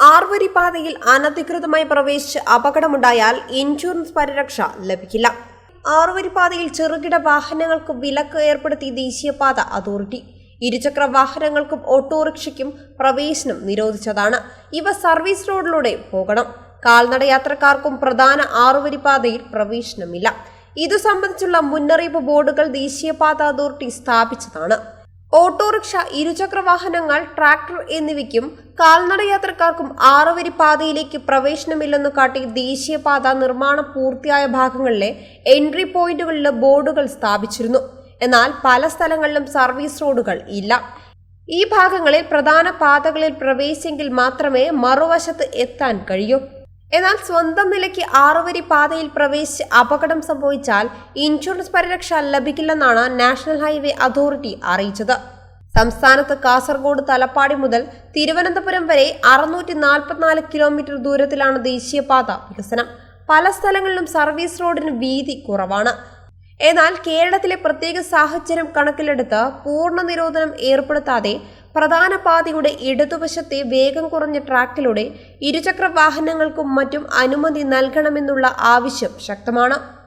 ആറുവരി പാതയിൽ അനധികൃതമായി പ്രവേശിച്ച് അപകടമുണ്ടായാൽ ഇൻഷുറൻസ് പരിരക്ഷ ലഭിക്കില്ല. ആറുവരി പാതയിൽ ചെറുകിട വാഹനങ്ങൾക്ക് വിലക്ക് ഏർപ്പെടുത്തി ദേശീയപാത അതോറിറ്റി. ഇരുചക്ര വാഹനങ്ങൾക്കും ഓട്ടോറിക്ഷയ്ക്കും പ്രവേശനം നിരോധിച്ചതാണ്. ഇവ സർവീസ് റോഡിലൂടെ പോകണം. കാൽനടയാത്രക്കാർക്കും പ്രധാന ആറുവരി പാതയിൽ പ്രവേശനമില്ല. ഇതു സംബന്ധിച്ചുള്ള മുന്നറിയിപ്പ് ബോർഡുകൾ ദേശീയപാത അതോറിറ്റി സ്ഥാപിച്ചതാണ്. ഓട്ടോറിക്ഷ, ഇരുചക്ര വാഹനങ്ങൾ, ട്രാക്ടർ എന്നിവയ്ക്കും കാൽനടയാത്രക്കാർക്കും ആറുവരി പാതയിലേക്ക് പ്രവേശനമില്ലെന്ന് കാട്ടി ദേശീയപാത നിർമ്മാണം പൂർത്തിയായ ഭാഗങ്ങളിലെ എൻട്രി പോയിന്റുകളിൽ ബോർഡുകൾ സ്ഥാപിച്ചിരുന്നു. എന്നാൽ പല സ്ഥലങ്ങളിലും സർവീസ് റോഡുകൾ ഇല്ല. ഈ ഭാഗങ്ങളിൽ പ്രധാന പാതകളിൽ പ്രവേശിച്ചെങ്കിൽ മാത്രമേ മറുവശത്ത് എത്താൻ കഴിയൂ. എന്നാൽ സ്വന്തം നിലയ്ക്ക് ആറുവരി പാതയിൽ പ്രവേശിച്ച് അപകടം സംഭവിച്ചാൽ ഇൻഷുറൻസ് പരിരക്ഷ ലഭിക്കില്ലെന്നാണ് നാഷണൽ ഹൈവേ അതോറിറ്റി അറിയിച്ചത്. സംസ്ഥാനത്ത് കാസർഗോഡ് തലപ്പാടി മുതൽ തിരുവനന്തപുരം വരെ 644 കിലോമീറ്റർ ദൂരത്തിലാണ് ദേശീയപാത വികസനം. പല സ്ഥലങ്ങളിലും സർവീസ് റോഡിന് വീതി കുറവാണ്. എന്നാൽ കേരളത്തിലെ പ്രത്യേക സാഹചര്യം കണക്കിലെടുത്ത് പൂർണ്ണ നിരോധനം ഏർപ്പെടുത്താതെ പ്രധാന പാതയുടെ ഇടതുവശത്തെ വേഗം കുറഞ്ഞ ട്രാക്കിലൂടെ ഇരുചക്ര വാഹനങ്ങൾക്കും മറ്റും അനുമതി നൽകണമെന്നുള്ള ആവശ്യം ശക്തമാണ്.